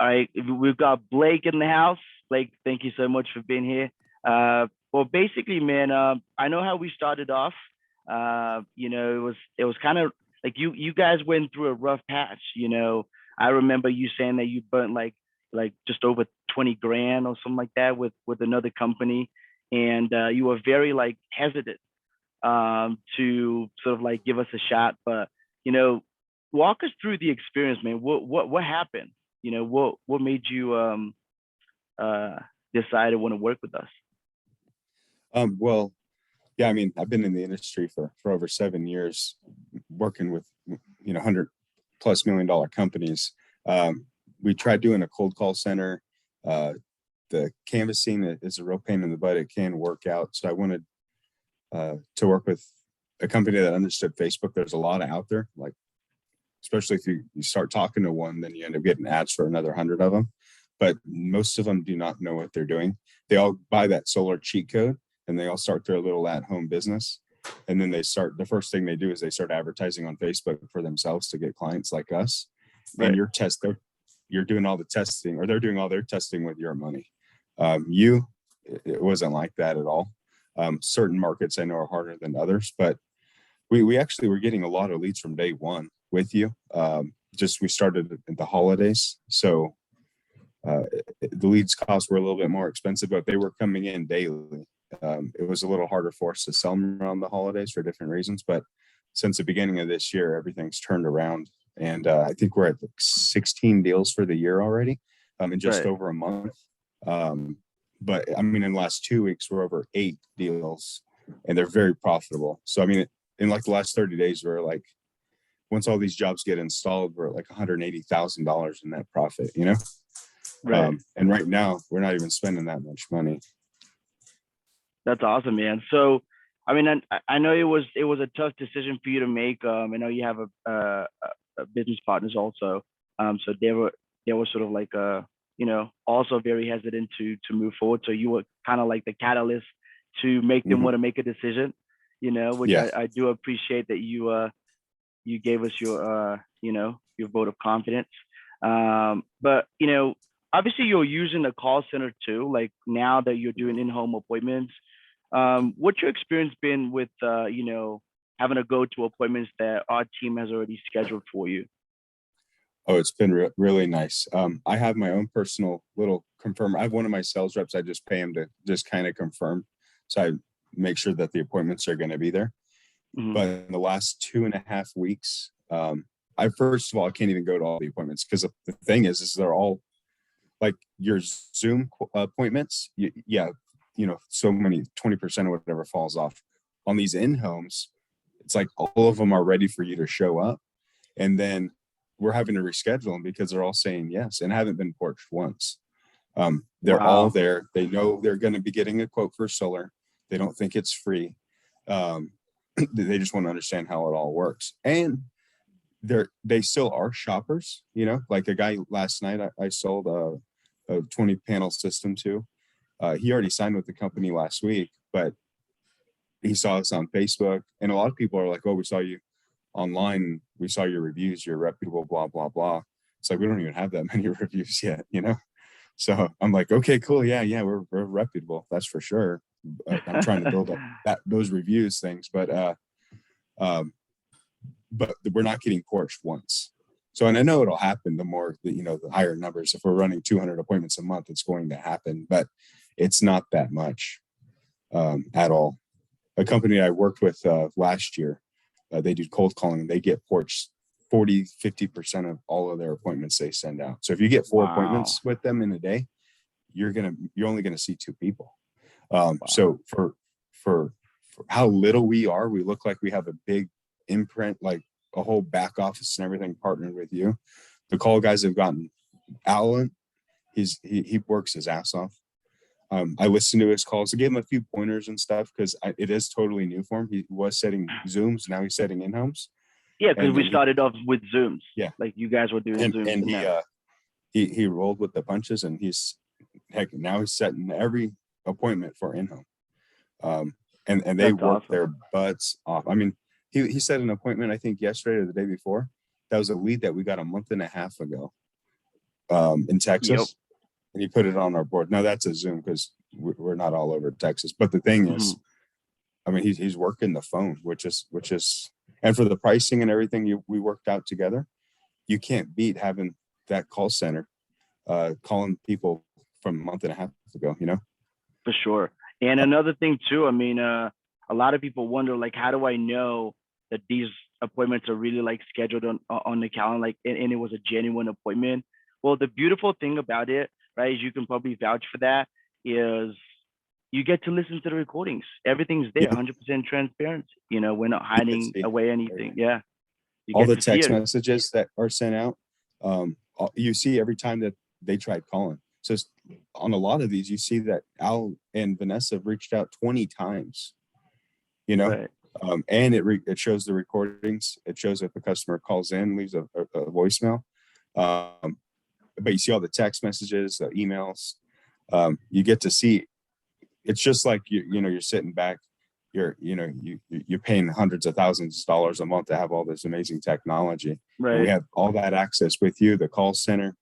All right, we've got Blake in the house. Blake, thank you so much for being here. Well, basically, man, I know how we started off. It was kind of like you guys went through a rough patch. I remember you saying that you burnt like just over 20 grand or something like that with another company, and you were very like hesitant to sort of like give us a shot. But you know, walk us through the experience, man. What happened? What made you uh decide to want to work with us? Well, yeah, I mean, I've been in the industry for over 7 years, working with 100+ million-dollar companies. We tried doing a cold call center. Uh, the canvassing is a real pain in the butt. It can work out. So I wanted to work with a company that understood Facebook. There's a lot out there, like especially if you start talking to one, then you end up getting ads for another 100 of them. But most of them do not know what they're doing. They all buy that solar cheat code and they all start their little at-home business. And then the first thing they do is they start advertising on Facebook for themselves to get clients like us. Right. And you're doing all the testing, or they're doing all their testing with your money. It wasn't like that at all. Certain markets I know are harder than others, but we actually were getting a lot of leads from day one with you. We started at the holidays, so the leads costs were a little bit more expensive, but they were coming in daily. It was a little harder for us to sell them around the holidays for different reasons, but since the beginning of this year, everything's turned around, and I think we're at 16 deals for the year already, in just Right. over a month. But I mean, in the last 2 weeks, we're over 8 deals, and they're very profitable. So I mean, in like the last 30 days, we're like, once all these jobs get installed, we're at like $180,000 in net profit, Right. And right now we're not even spending that much money. That's awesome, man. So, I mean, I know it was a tough decision for you to make. I know you have a business partners also. So they were sort of like also very hesitant to move forward. So you were kind of like the catalyst to make them Mhm. want to make a decision. Which Yeah. I do appreciate that you gave us your vote of confidence. But obviously you're using the call center too. Like now that you're doing in-home appointments, what's your experience been with having to go to appointments that our team has already scheduled for you? Oh, it's been really nice. I have my own personal little confirm. I have one of my sales reps. I just pay him to just kind of confirm. So I make sure that the appointments are going to be there. Hmm. But in the last 2.5 weeks, I first of all, I can't even go to all the appointments because the thing is they're all like your Zoom appointments. Yeah, so many 20% or whatever falls off. On these in-homes, it's like all of them are ready for you to show up, and then we're having to reschedule them because they're all saying yes and haven't been porched once. They're all Wow. there. They know they're going to be getting a quote for solar. They don't think it's free. Um, they just want to understand how it all works, and they still are shoppers. Like a guy last night I sold a 20 panel system to. He already signed with the company last week, but he saw us on Facebook, and a lot of people are like, "Oh, we saw you online. We saw your reviews. You're reputable. Blah blah blah." It's like we don't even have that many reviews yet. So I'm like, "Okay, cool. Yeah, we're reputable. That's for sure." I'm trying to build up those reviews things, um, but we're not getting porched once. So, and I know it'll happen the more the higher numbers. If we're running 200 appointments a month, it's going to happen, but it's not that much at all. A company I worked with last year, they do cold calling. They get porched 40-50% of all of their appointments they send out. So if you get 4 Wow. appointments with them in a day, you're only gonna see 2 people. Wow. So for how little we are, we look like we have a big imprint, like a whole back office and everything partnered with you. The call guys have gotten Alan. He works his ass off. I listened to his calls. I gave him a few pointers and stuff because it is totally new for him. He was setting Zooms, now he's setting in-homes, Yeah, because and we then started off with Zooms. yeah, Like you guys were doing Zooms, and and then he rolled with the punches, and now he's setting every appointment for in-home. And they that's work awesome. their butts off. I mean, he set an appointment I think yesterday or the day before. That was a lead that we got a month and a half ago. in Yep. Texas, and he put it on our board. Now that's a Zoom because we're not all over Texas. But the thing Hmm. is, I mean, he's working the phone, which is, and for the pricing and everything we worked out together, you can't beat having that call center calling people from a month and a half ago. You know, For sure. And another thing too, I mean, a lot of people wonder like, how do I know that these appointments are really like scheduled on the calendar, like, and it was a genuine appointment? Well, the beautiful thing about it, right, is you can probably vouch for that, is you get to listen to the recordings. Everything's there, yeah, 100% transparency. You know, we're not you can hiding see away anything. Yeah, you all get the to see text it. messages that are sent out. You see every time that they tried calling. So on a lot of these, you see that Al and Vanessa have reached out 20 times, you know, Right. and it shows the recordings. It shows if the customer calls in, leaves a voicemail. Um, but you see all the text messages, the emails. You get to see. It's just like you're sitting back. You're paying hundreds of thousands of dollars a month to have all this amazing technology, and we Right. have all that access with you. The call center,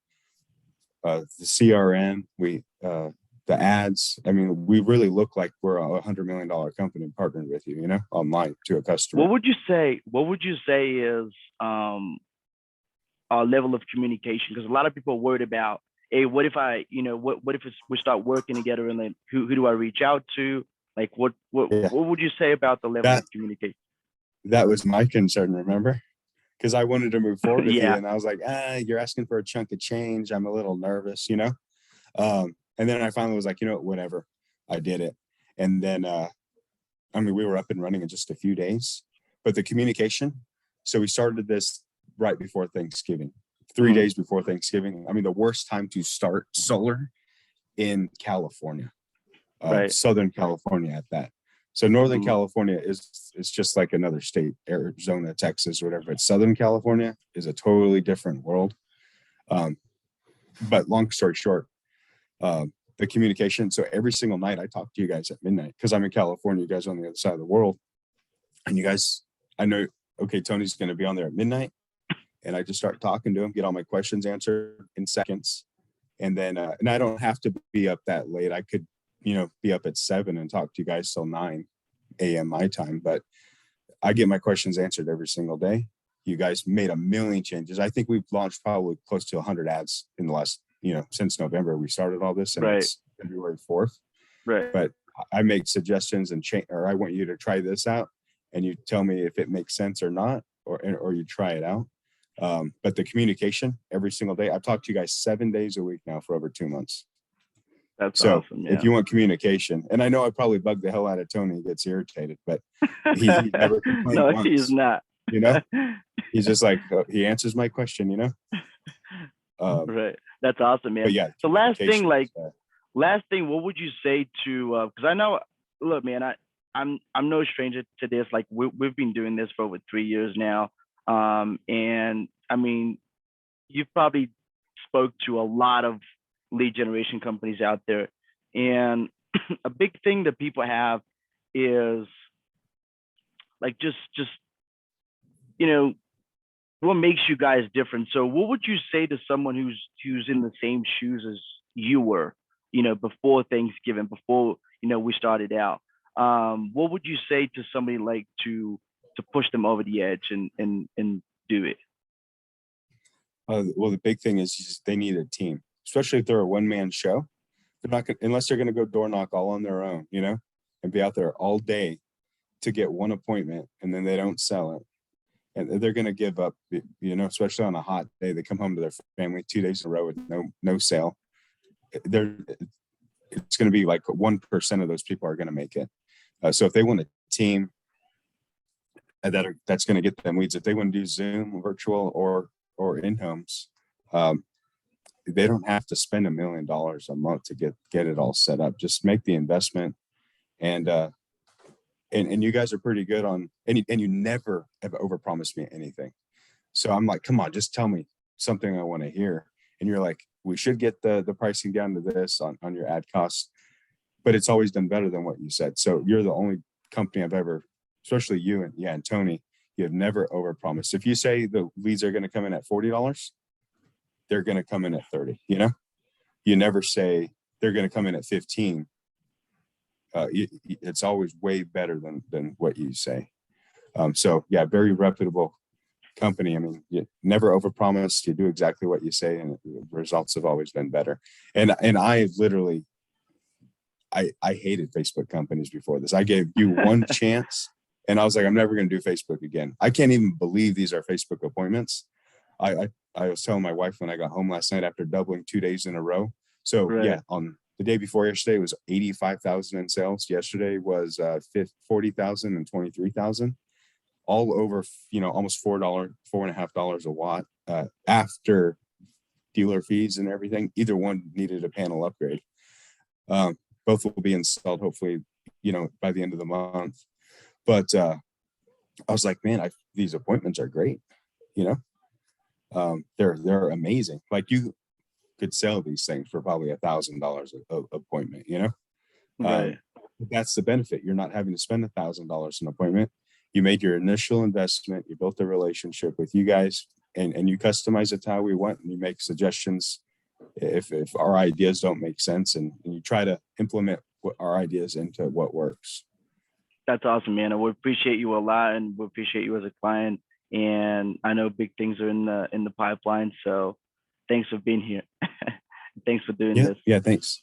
the CRM, the ads. I mean, we really look like we're $100 million company partnered with you. You know, online to a What customer. would you say? What would you say is um our level of communication? Because a lot of people are worried about, hey, what if I, what if we start working together and then who do I reach out to? Like, Yeah, what would you say about the level that of communication? that was my concern. Remember, because I wanted to move forward with you, Yeah. and I was like, you're asking for a chunk of change. I'm a little nervous, you know. And then I finally was like, whatever. I did it, and then I mean, we were up and running in just a few days. But the communication. So we started this right before Thanksgiving, three Hmm. days before Thanksgiving. I mean, the worst time to start solar in California, Right. Southern California at that. So Northern Hmm. California is just like another state, Arizona, Texas, whatever. But Southern California is a totally different world. Um, but long story short, the communication. So every single night I talk to you guys at midnight because I'm in California. You guys are on the other side of the world, and you guys, I know, okay, Tony's going to be on there at midnight, and I just start talking to him, get all my questions answered in seconds, and then and I don't have to be up that late. I could, be up at 7 and talk to you guys till 9 a.m. my time, but I get my questions answered every single day. You guys made a million changes. I think we've launched probably close to 100 ads in the last, since November we started all this, and Right. it's February 4th. Right. But I make suggestions and change, or I want you to try this out, and you tell me if it makes sense or not, or you try it out. But the communication every single day. I've talked to you guys 7 days a week now for over 2 months. That's So awesome. if Yeah. you want communication, and I know I probably bug the hell out of Tony, he gets irritated, but he never complained No, he's once. not. You know, he's just like he answers my question. Right. That's awesome, But man. yeah, So last thing, communication is like last thing, what would you say to? Because I know, look, man, I'm no stranger to this. Like we've been doing this for over 3 years now, and I mean, you've probably spoke to a lot of lead generation companies out there, and a big thing that people have is like just you know what makes you guys different. So what would you say to someone who's in the same shoes as you were, before Thanksgiving, before we started out? What would you say to somebody like to push them over the edge and do it? well, the big thing is just they need a team, especially if they're a one-man show. They're not gonna, unless they're going to go door knock all on their own, and be out there all day to get one appointment, and then they don't sell it, and they're going to give up. Especially on a hot day, they come home to their family 2 days in a row with no sale. They're It's going to be like 1% of those people are going to make it. So if they want a team that's going to get them leads, if they want to do Zoom, virtual, or in homes, um, they don't have to spend $1 million a month to get it all set up. Just make the investment, and and you guys are pretty good on, and you never have overpromised me anything. So I'm like, come on, just tell me something I want to hear. And you're like, we should get the pricing down to this on your ad costs, but it's always done better than what you said. So you're the only company I've ever, especially you and Tony, you have never overpromised. If you say the leads are going to come in at $40, they're going to come in at 30, you know, you never say they're going to come in at 15. It's always way better than what you say. So yeah, very reputable company. I mean, you never overpromise. You do exactly what you say, and the results have always been better. And I literally, I hated Facebook companies before this. I gave you one chance, and I was like, I'm never going to do Facebook again. I can't even believe these are Facebook appointments. I was telling my wife when I got home last night after doubling 2 days in a row. So Right. yeah, on the day before yesterday was 85,000 in sales. Yesterday was 40,000 and 23,000. All over, you know, almost $4.50 a watt after dealer fees and everything. Either one needed a panel upgrade. Both will be installed hopefully, you know, by the end of the month. But I was like, man, these appointments are great. You know, they're amazing. Like you could sell these things for probably $1,000 an appointment. You know, Right. that's the benefit. You're not having to spend $1,000 an appointment. You made your initial investment, you built a relationship with you guys, and you customize it to how we want, and you make suggestions if our ideas don't make sense, and you try to implement our ideas into what works. That's awesome, man. I would appreciate you a lot, and we appreciate you as a client. And I know big things are in the pipeline. So thanks for being here. Thanks for doing Yeah, this. yeah, thanks.